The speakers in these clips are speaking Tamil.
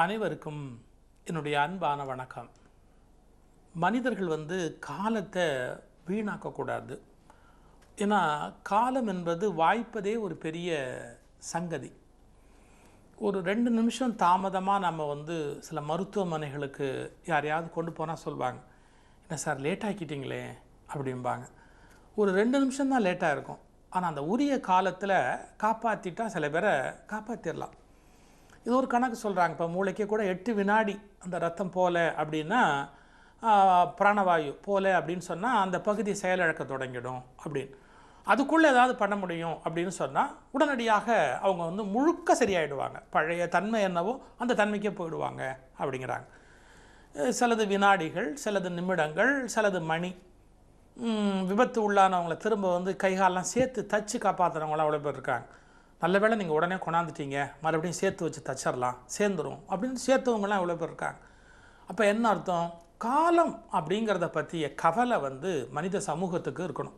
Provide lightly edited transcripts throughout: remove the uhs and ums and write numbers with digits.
அனைவருக்கும் என்னுடைய அன்பான வணக்கம். மனிதர்கள் காலத்தை வீணாக்கக்கூடாது. ஏன்னா காலம் என்பது வாய்ப்பதே ஒரு பெரிய சங்கதி. ஒரு 2 நிமிஷம் தாமதமாக நம்ம சில மருத்துவமனைகளுக்கு யாரையாவது கொண்டு போனால் சொல்லுவாங்க, என்ன சார் லேட் ஆக்கிட்டீங்களே அப்படிம்பாங்க. ஒரு 2 நிமிஷம் தான் லேட்டாக இருக்கும். ஆனால் அந்த உரிய காலத்தில் காப்பாற்றிட்டா சில பேரை காப்பாற்றிடலாம். இது ஒரு கணக்கு சொல்கிறாங்க. இப்போ மூளைக்கே கூட 8 வினாடி அந்த ரத்தம் போல அப்படின்னா, பிராணவாயு போல அப்படின்னு சொன்னால் அந்த பகுதி செயலிழக்க தொடங்கிடும் அப்படின்னு. அதுக்குள்ளே ஏதாவது பண்ண முடியும் அப்படின்னு சொன்னால் உடனடியாக அவங்க முழுக்க சரியாயிடுவாங்க. பழைய தன்மை என்னவோ அந்த தன்மைக்கே போயிடுவாங்க அப்படிங்கிறாங்க. சிலது வினாடிகள், சிலது நிமிடங்கள், சிலது மணி. விபத்து உள்ளானவங்களை திரும்ப கைகாலெலாம் சேர்த்து தச்சு காப்பாற்றுறவங்களாம் அவ்வளோ பேர் இருக்காங்க. நல்ல வேளை நீங்கள் உடனே கொண்டாந்துட்டீங்க, மறுபடியும் சேர்த்து வச்சு தச்சிடலாம், சேர்ந்துடும் அப்படின்னு சேர்த்தவங்களாம் எவ்வளோ பேர் இருக்காங்க. அப்போ என்ன அர்த்தம்? காலம் அப்படிங்கிறத பற்றிய கவலை மனித சமூகத்துக்கு இருக்கணும்.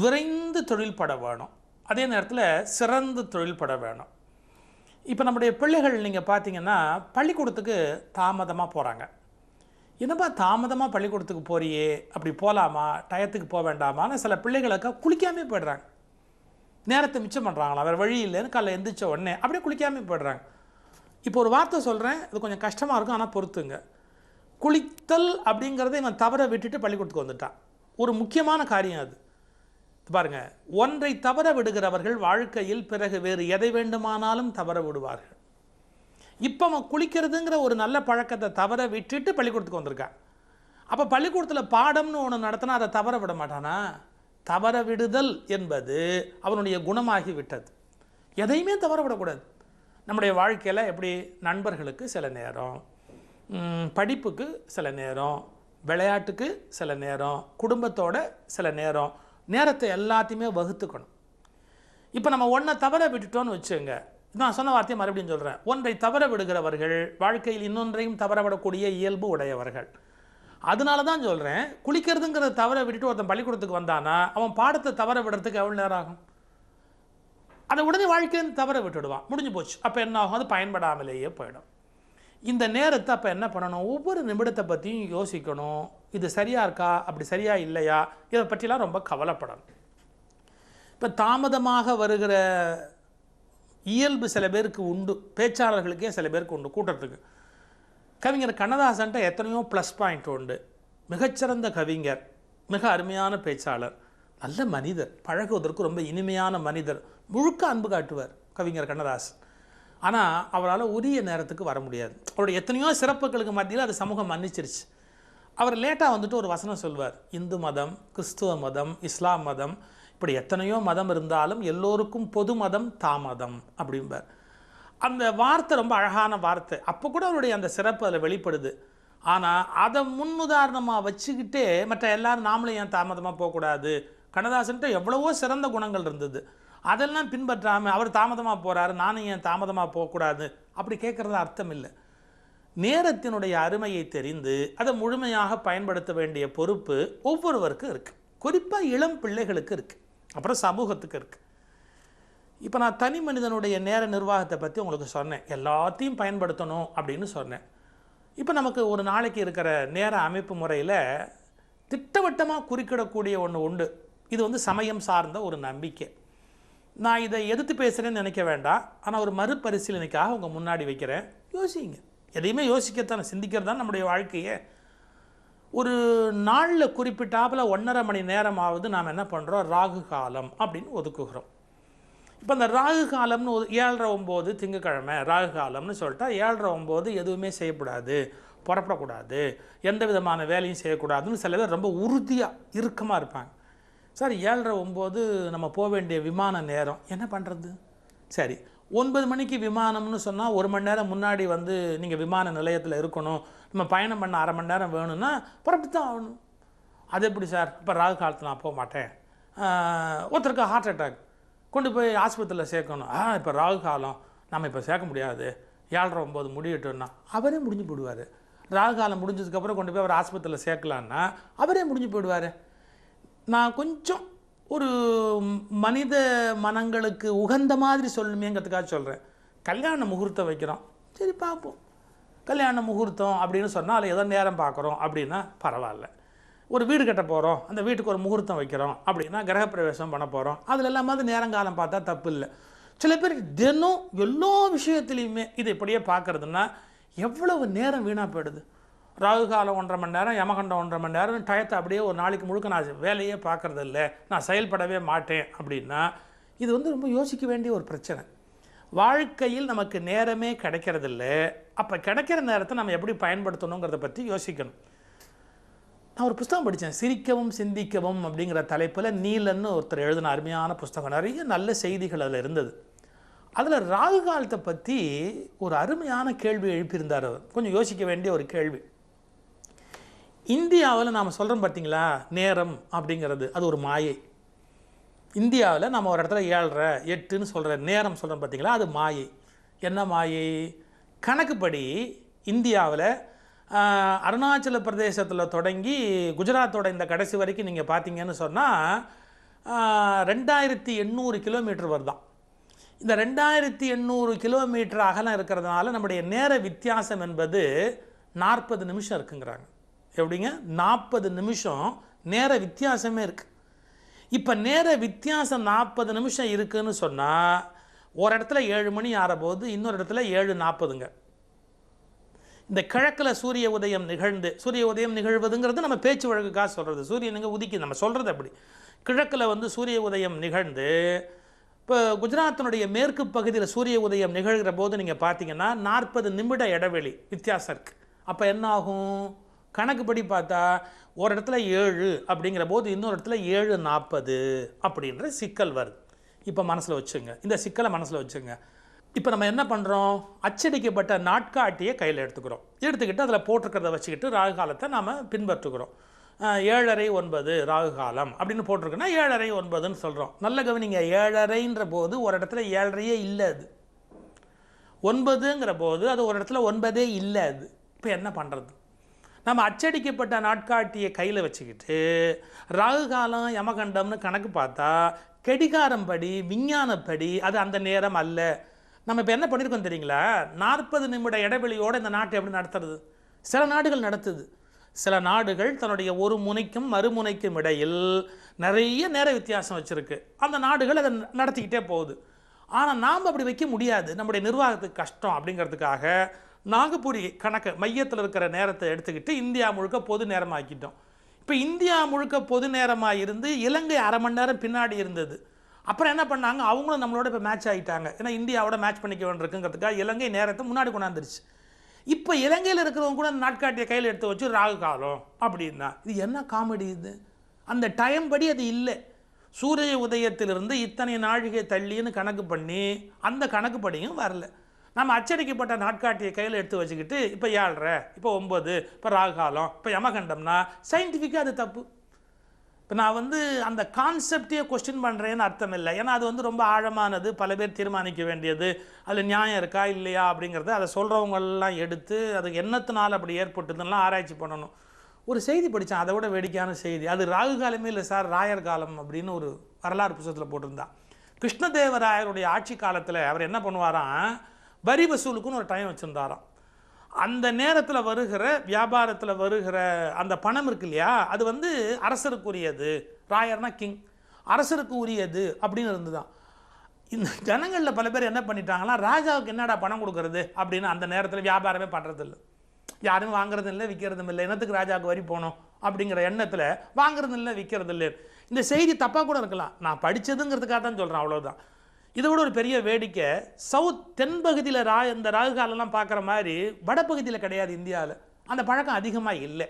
விரைந்து தொழில்பட வேணும், அதே நேரத்தில் சிறந்து தொழில்பட வேணும். இப்போ நம்முடைய பிள்ளைகள் நீங்கள் பார்த்தீங்கன்னா பள்ளிக்கூடத்துக்கு தாமதமாக போகிறாங்க. என்னப்பா தாமதமாக பள்ளிக்கூடத்துக்கு போறியே, அப்படி போகலாமா, டயத்துக்கு போக வேண்டாமான்னு சில பிள்ளைகளுக்கு குளிக்காமே போய்டுறாங்க. நேரத்தை மிச்சம் பண்ணுறாங்களா, வேறு வழி இல்லைன்னு காலைல எந்திரிச்ச உடனே அப்படியே குளிக்காமல் போய்டுறாங்க. இப்போ ஒரு வார்த்தை சொல்கிறேன், இது கொஞ்சம் கஷ்டமாக இருக்கும், ஆனால் பொறுத்துங்க. குளித்தல் அப்படிங்கிறத இவன் தவற விட்டுட்டு பள்ளிக்கூடத்துக்கு வந்துட்டான். ஒரு முக்கியமான காரியம் அது. பாருங்கள், ஒன்றை தவற விடுகிறவர்கள் வாழ்க்கையில் பிறகு வேறு எதை வேண்டுமானாலும் தவற விடுவார்கள். இப்போ அவன் குளிக்கிறதுங்கிற ஒரு நல்ல பழக்கத்தை தவற விட்டுட்டு பள்ளிக்கூடத்துக்கு வந்திருக்கான். அப்போ பள்ளிக்கூடத்தில் பாடம்னு ஒன்று நடத்தினா அதை தவற விட மாட்டானா? தவற விடுதல் என்பது அவனுடைய குணமாகி விட்டது. எதையுமே தவற விடக்கூடாது. நம்முடைய வாழ்க்கையில் எப்படி நண்பர்களுக்கு சில நேரம், படிப்புக்கு சில நேரம், விளையாட்டுக்கு சில நேரம், குடும்பத்தோட சில நேரம், நேரத்தை எல்லாத்தையுமே வகுத்துக்கணும். இப்போ நம்ம ஒன்றை தவற விட்டுட்டோன்னு வச்சுங்க, நான் சொன்ன வார்த்தையை மறுபடியும் சொல்கிறேன். ஒன்றை தவற விடுகிறவர்கள் வாழ்க்கையில் இன்னொன்றையும் தவற விடக்கூடிய இயல்பு உடையவர்கள். அதனால தான் சொல்கிறேன், குளிக்கிறதுங்கிறத தவற விட்டுட்டு ஒருத்தன் பள்ளிக்கூடத்துக்கு வந்தானா அவன் பாடத்தை தவற விடுறதுக்கு எவ்வளோ நேரம் ஆகும்? அதை உடனே வாழ்க்கையிலேருந்து தவற விட்டுடுவான், முடிஞ்சு போச்சு. அப்போ என்ன ஆகும்? அது பயன்படாமலேயே போயிடும். இந்த நேரத்தை அப்போ என்ன பண்ணணும்? ஒவ்வொரு நிமிடத்தை பற்றியும் யோசிக்கணும். இது சரியாக இருக்கா, அப்படி சரியாக இல்லையா, இதை பற்றிலாம் ரொம்ப கவலைப்படணும். இப்போ தாமதமாக வருகிற இயல்பு சில பேருக்கு உண்டு, பேச்சாளர்களுக்கே சில பேருக்கு உண்டு. கூட்டத்துக்கு கவிஞர் கண்ணதாசன்ட்ட எத்தனையோ ப்ளஸ் பாயிண்ட் உண்டு. மிகச்சிறந்த கவிஞர், மிக அருமையான பேச்சாளர், நல்ல மனிதர், பழகுவதற்கு ரொம்ப இனிமையான மனிதர், முழுக்க அன்பு காட்டுவார் கவிஞர் கண்ணதாசன். ஆனால் அவரால் உரிய நேரத்துக்கு வர முடியாது. அவருடைய எத்தனையோ சிறப்புகளுக்கு மத்தியில் அது சமூகம் மன்னிச்சிருச்சு. அவர் லேட்டாக ஒரு வசனம் சொல்வார், இந்து மதம், கிறிஸ்துவ மதம், இஸ்லாம் மதம், இப்படி எத்தனையோ மதம் இருந்தாலும் எல்லோருக்கும் பொது மதம் தாமதம் அப்படிம்பார். அந்த வார்த்தை ரொம்ப அழகான வார்த்தை. அப்போ கூட அவருடைய அந்த சிறப்பு அதில் வெளிப்படுது. ஆனால் அதை முன்னுதாரணமாக வச்சுக்கிட்டே மற்ற எல்லாரும் நாமளும் ஏன் தாமதமாக போகக்கூடாது, கண்ணதாசன்ட்ட எவ்வளவோ சிறந்த குணங்கள் இருந்தது, அதெல்லாம் பின்பற்றாமல் அவர் தாமதமாக போகிறாரு, நானும் ஏன் தாமதமாக போகக்கூடாது அப்படி கேட்குறது அர்த்தம் இல்லை. நேரத்தினுடைய அருமையை தெரிந்து அதை முழுமையாக பயன்படுத்த வேண்டிய பொறுப்பு ஒவ்வொருவருக்கும் இருக்குது. குறிப்பாக இளம் பிள்ளைகளுக்கு இருக்குது, அப்புறம் சமூகத்துக்கு இருக்குது. இப்போ நான் தனி மனிதனுடைய நேர நிர்வாகத்தை பற்றி உங்களுக்கு சொன்னேன். எல்லாத்தையும் பயன்படுத்தணும் அப்படின்னு சொன்னேன். இப்போ நமக்கு ஒரு நாளைக்கு இருக்கிற நேர அமைப்பு முறையில் திட்டவட்டமாக குறிக்கிடக்கூடிய ஒன்று உண்டு. இது சமயம் சார்ந்த ஒரு நம்பிக்கை. நான் இதை எதிர்த்து பேசுகிறேன்னு நினைக்க வேண்டாம், ஆனால் ஒரு மறுபரிசீலனைக்காக உங்கள் முன்னாடி வைக்கிறேன். யோசிங்க, எதையுமே யோசிக்கத்தானே, சிந்திக்கிறது தான் நம்முடைய வாழ்க்கையே. ஒரு நாளில் குறிப்பிட்டாப்பில் 1.5 மணி நேரமாவது நாம் என்ன பண்ணுறோம், ராகு காலம் அப்படின்னு ஒதுக்குகிறோம். இப்போ அந்த ராகு காலம்னு 7:30-9 திங்கக்கிழமை ராகு காலம்னு சொல்லிட்டா 7:30-9 எதுவுமே செய்யக்கூடாது, புறப்படக்கூடாது, எந்த விதமான வேலையும் செய்யக்கூடாதுன்னு சில பேர் ரொம்ப உறுதியாக இறுக்கமாக இருப்பாங்க. சார் 7:30-9 நம்ம போக வேண்டிய விமான நேரம், என்ன பண்ணுறது? சரி, 9 மணிக்கு விமானம்னு சொன்னால் 1 மணி நேரம் முன்னாடி நீங்கள் விமான நிலையத்தில் இருக்கணும். நம்ம பயணம் பண்ண 1/2 மணி நேரம் வேணும்னா புறப்பட்டு தான் ஆகணும். அது எப்படி சார்? இப்போ ராகு காலத்தில் நான் போக மாட்டேன். ஒருத்தருக்கு ஹார்ட் அட்டாக், கொண்டு போய் ஆஸ்பத்திரியில் சேர்க்கணும். இப்போ ராகு காலம், நம்ம இப்போ சேர்க்க முடியாது, 7:30-9 முடியட்டோன்னா அவரே முடிஞ்சு போயிடுவார். ராகு காலம் முடிஞ்சதுக்கப்புறம் கொண்டு போய் அவர் ஆஸ்பத்திரியில் சேர்க்கலான்னா அவரே முடிஞ்சு போயிடுவார். நான் கொஞ்சம் ஒரு மனித மனங்களுக்கு உகந்த மாதிரி சொல்லணுமேங்கிறதுக்காக சொல்கிறேன். கல்யாண முகூர்த்தம் வைக்கிறோம், சரி பார்ப்போம். கல்யாண முகூர்த்தம் அப்படின்னு சொன்னால் அதில் ஏதோ நேரம் பார்க்குறோம் அப்படின்னா பரவாயில்ல. ஒரு வீடு கட்ட போகிறோம், அந்த வீட்டுக்கு ஒரு முகூர்த்தம் வைக்கிறோம் அப்படின்னா கிரகப்பிரவேசம் பண்ண போகிறோம், அதில் எல்லாமே நேரங்காலம் பார்த்தா தப்பு இல்லை. சில பேர் தினம் எல்லா விஷயத்துலையுமே இது இப்படியே பார்க்குறதுன்னா எவ்வளவு நேரம் வீணாக போயிடுது. ராகு காலம் 1.5 மணி நேரம், யமகண்டம் 1.5 மணி நேரம், டயத்தை அப்படியே ஒரு நாளைக்கு முழுக்க நான் வேலையே பார்க்குறது இல்லை, நான் செயல்படவே மாட்டேன் அப்படின்னா இது ரொம்ப யோசிக்க வேண்டிய ஒரு பிரச்சனை. வாழ்க்கையில் நமக்கு நேரமே கிடைக்கிறதில்ல. அப்போ கிடைக்கிற நேரத்தை நம்ம எப்படி பயன்படுத்தணுங்கிறத பற்றி யோசிக்கணும். நான் ஒரு புஸ்தகம் படித்தேன், சிரிக்கவும் சிந்திக்கவும் அப்படிங்கிற தலைப்பில். நீலன்னு ஒருத்தர் எழுதின அருமையான புஸ்தகம், நிறைய நல்ல செய்திகள் அதில் இருந்தது. அதில் ராகு காலத்தை பற்றி ஒரு அருமையான கேள்வி எழுப்பியிருந்தார் அவர். கொஞ்சம் யோசிக்க வேண்டிய ஒரு கேள்வி. இந்தியாவில் நாம் சொல்கிறோம் பார்த்தீங்களா, நேரம் அப்படிங்கிறது அது ஒரு மாயை. இந்தியாவில் நம்ம ஒரு இடத்துல 7:30 8ன்னு சொல்கிற நேரம் சொல்கிறோம் பார்த்தீங்களா, அது மாயை. என்ன மாயை? கணக்குப்படி இந்தியாவில் அருணாச்சல பிரதேசத்தில் தொடங்கி குஜராத்தோட இந்த கடைசி வரைக்கும் நீங்கள் பார்த்தீங்கன்னு சொன்னால் 2800 கிலோமீட்டர் வருதான். இந்த 2800 கிலோமீட்டர் அகலம் இருக்கிறதுனால நம்முடைய நேர வித்தியாசம் என்பது 40 நிமிஷம் இருக்குங்கிறாங்க. எப்படிங்க? 40 நிமிஷம் நேர வித்தியாசமே இருக்குது. இப்போ நேர வித்தியாசம் 40 நிமிஷம் இருக்குதுன்னு சொன்னால் ஒரு இடத்துல 7 மணி ஆறபோது இன்னொரு இடத்துல 7:40ங்க. இந்த கிழக்கில் சூரிய உதயம் நிகழ்ந்து, சூரிய உதயம் நிகழ்வதுங்கிறது நம்ம பேச்சு வழக்குக்காக சொல்கிறது, சூரியன் எங்கே உதிக்கி நம்ம சொல்கிறது அப்படி. கிழக்கில் சூரிய உதயம் நிகழ்ந்து இப்போ குஜராத்தினுடைய மேற்கு பகுதியில் சூரிய உதயம் நிகழ்கிற போது நீங்கள் பார்த்தீங்கன்னா 40 நிமிட இடைவெளி வித்தியாசம் இருக்குது. அப்போ என்ன ஆகும்? கணக்குப்படி பார்த்தா ஒரு இடத்துல 7 அப்படிங்கிற போது இன்னொரு இடத்துல 7:40 அப்படின்ற சிக்கல் வருது. இப்போ மனசில் வச்சுங்க, இந்த சிக்கலை மனசில் வச்சுங்க. இப்போ நம்ம என்ன பண்ணுறோம்? அச்சடிக்கப்பட்ட நாட்காட்டியை கையில் எடுத்துக்கிட்டு அதில் போட்டிருக்கிறத வச்சுக்கிட்டு ராகு காலத்தை நாம் பின்பற்றுகிறோம். 7:30 9 ராகு காலம் அப்படின்னு போட்டிருக்குன்னா 7:30 9ன்னு சொல்கிறோம். நல்ல கவனிங்க, 7:30ன்ற போது ஒரு இடத்துல 7:30 இல்லை, அது 9ங்கிற போது அது ஒரு இடத்துல 9 இல்லை. அது இப்போ என்ன பண்ணுறது? நம்ம அச்சடிக்கப்பட்ட நாட்காட்டியை கையில் வச்சுக்கிட்டு ராகு காலம் யமகண்டம்னு கணக்கு பார்த்தா கடிகாரம் படி, விஞ்ஞானப்படி அது அந்த நேரம் அல்ல. நம்ம இப்போ என்ன பண்ணியிருக்கோம் தெரியுங்களா? 40 நிமிட இடைவெளியோடு இந்த நாட்டை எப்படி நடத்துறது? சில நாடுகள் நடத்துது. சில நாடுகள் தன்னுடைய ஒரு முனைக்கும் மறுமுனைக்கும் இடையில் நிறைய நேர வித்தியாசம் வச்சுருக்கு. அந்த நாடுகள் அதை நடத்திக்கிட்டே போகுது. ஆனால் நாம் அப்படி வைக்க முடியாது, நம்முடைய நிர்வாகத்துக்கு கஷ்டம் அப்படிங்கிறதுக்காக நாகப்பூரி கணக்கு மையத்தில் இருக்கிற நேரத்தை எடுத்துக்கிட்டு இந்தியா முழுக்க பொது நேரமாக ஆக்கிட்டோம். இப்போ இந்தியா முழுக்க பொது நேரமாக இருந்து இலங்கை 1/2 மணி நேரம் பின்னாடி இருந்தது. அப்புறம் என்ன பண்ணாங்க? அவங்களும் நம்மளோட இப்போ மேட்ச் ஆகிட்டாங்க. ஏன்னா இந்தியாவோட மேட்ச் பண்ணிக்க வேண்டியிருக்குங்கிறதுக்காக இலங்கை நேரத்தை முன்னாடி கொண்டாந்துருச்சு. இப்போ இலங்கையில் இருக்கிறவங்க கூட நாட்காட்டியை கையில் எடுத்து வச்சு ராகு காலம் அப்படின்னா இது என்ன காமெடி இது? அந்த டைம் படி அது இல்லை. சூரிய உதயத்திலிருந்து இத்தனை நாழிகை தள்ளின்னு கணக்கு பண்ணி அந்த கணக்குப்படியும் வரல. நம்ம அச்சடிக்கப்பட்ட நாட்காட்டியை கையில் எடுத்து வச்சுக்கிட்டு இப்போ 7:30 இப்போ 9 இப்போ ராகு காலம் இப்போ யமகண்டம்னா சயின்டிஃபிக்காக அது தப்பு. இப்போ நான் அந்த கான்செப்டையே கொஸ்டின் பண்ணுறேன்னு அர்த்தம் இல்லை. ஏன்னா அது ரொம்ப ஆழமானது, பல பேர் தீர்மானிக்க வேண்டியது, அதில் நியாயம் இருக்கா இல்லையா அப்படிங்கிறத அதை சொல்கிறவங்களெல்லாம் எடுத்து அது என்னத்தினால் அப்படி ஏற்பட்டுதுன்னெலாம் ஆராய்ச்சி பண்ணணும். ஒரு செய்தி படித்தேன், அதை விட வேடிக்கையான செய்தி. அது ராகு காலமே இல்லை சார், ராயர் காலம் அப்படின்னு ஒரு வரலாறு புத்தகத்தில் போட்டிருந்தான். கிருஷ்ணதேவராயருடைய ஆட்சி காலத்தில் அவர் என்ன பண்ணுவாராம், வரி வசூலுக்குன்னு ஒரு டைம் வச்சுருந்தாராம். அந்த நேரத்தில் வருகிற வியாபாரத்தில் வருகிற அந்த பணம் இருக்கு இல்லையா, அது அரசருக்குரியது, ராயர்னா கிங், அரசருக்கு உரியது அப்படின்னு இருந்துதான். இந்த ஜனங்களில் பல பேர் என்ன பண்ணிட்டாங்களா, ராஜாவுக்கு என்னடா பணம் கொடுக்கறது அப்படின்னு அந்த நேரத்தில் வியாபாரமே பண்ணுறதில்லை, யாரும் வாங்குறதும் இல்லை விற்கிறதும் இல்லை. என்னத்துக்கு ராஜாவுக்கு வரி போகணும் அப்படிங்கிற எண்ணத்தில் வாங்குறதும் இல்லை விற்கிறது இல்லை. இந்த செய்தி தப்பாக கூட இருக்கலாம், நான் படித்ததுங்கிறதுக்காக தான் சொல்கிறேன், அவ்வளோதான். இதை விட ஒரு பெரிய வேடிக்கை, தென்பகுதியில் இந்த ராகு காலம்லாம் பார்க்குற மாதிரி வடப்பகுதியில் கிடையாது இந்தியாவில். அந்த பழக்கம் அதிகமாக இல்லை.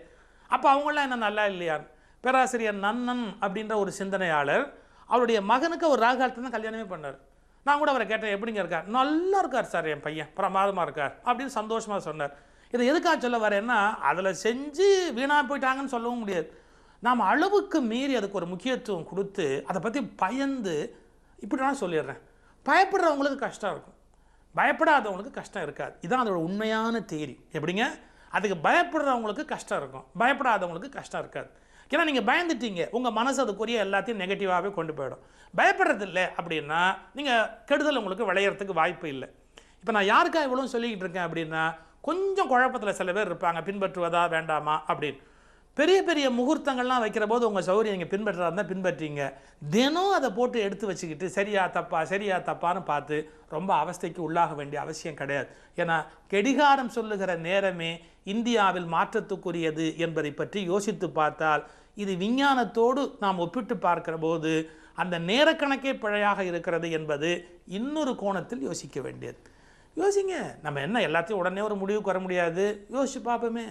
அப்போ அவங்களாம் என்ன நல்லா இல்லையான்னு பேராசிரியர் நன்னன் அப்படின்ற ஒரு சிந்தனையாளர் அவருடைய மகனுக்கு ஒரு ராகு காலத்தை தான் கல்யாணமே பண்ணார். நான் கூட அவரை கேட்டேன், எப்படிங்க இருக்கார்? நல்லா இருக்கார் சார், என் பையன் பிரமாதமாக இருக்கார் அப்படின்னு சந்தோஷமாக சொன்னார். இதை எதுக்காக சொல்ல வரேன்னா, அதில் செஞ்சு வீணாக போயிட்டாங்கன்னு சொல்லவும் முடியாது. நாம் அளவுக்கு மீறி அதுக்கு ஒரு முக்கியத்துவம் கொடுத்து அதை பற்றி பயந்து இப்படி நான் சொல்லிடுறேன். பயப்படுறவங்களுக்கு கஷ்டம் இருக்கும், பயப்படாதவங்களுக்கு கஷ்டம் இருக்காது. இதுதான் அதோட உண்மையான தியரி. எப்படிங்க? அதுக்கு பயப்படுறவங்களுக்கு கஷ்டம் இருக்கும், பயப்படாதவங்களுக்கு கஷ்டம் இருக்காது. ஏன்னா நீங்கள் பயந்துட்டீங்க, உங்கள் மனசு அதுக்குரிய எல்லாத்தையும் நெகட்டிவாகவே கொண்டு போயிடும். பயப்படுறதில்லை அப்படின்னா நீங்கள் கெடுதல் உங்களுக்கு விளையிறதுக்கு வாய்ப்பு இல்லை. இப்போ நான் யாருக்கா இவ்வளோ சொல்லிக்கிட்டு இருக்கேன் அப்படின்னா, கொஞ்சம் குழப்பத்தில் சில பேர் இருப்பாங்க, பின்பற்றுவதா வேண்டாமா அப்படின்னு. பெரிய பெரிய முகூர்த்தங்கள்லாம் வைக்கிற போது உங்கள் சௌகரியம் நீங்கள் பின்பற்றா இருந்தால் பின்பற்றிங்க. தினம் அதை போட்டு எடுத்து வச்சுக்கிட்டு சரியா தப்பா சரியா தப்பான்னு பார்த்து ரொம்ப அவஸ்தைக்கு உள்ளாக வேண்டிய அவசியம் கிடையாது. ஏன்னா கெடிகாரம் சொல்லுகிற நேரமே இந்தியாவில் மாற்றத்துக்குரியது என்பதை பற்றி யோசித்து பார்த்தால், இது விஞ்ஞானத்தோடு நாம் ஒப்பிட்டு பார்க்கிற போது அந்த நேரக்கணக்கே பிழையாக இருக்கிறது என்பது இன்னொரு கோணத்தில் யோசிக்க வேண்டியது. யோசிங்க. நம்ம என்ன எல்லாத்தையும் உடனே ஒரு முடிவுக்கு வர முடியாது, யோசிச்சு பார்ப்போமே.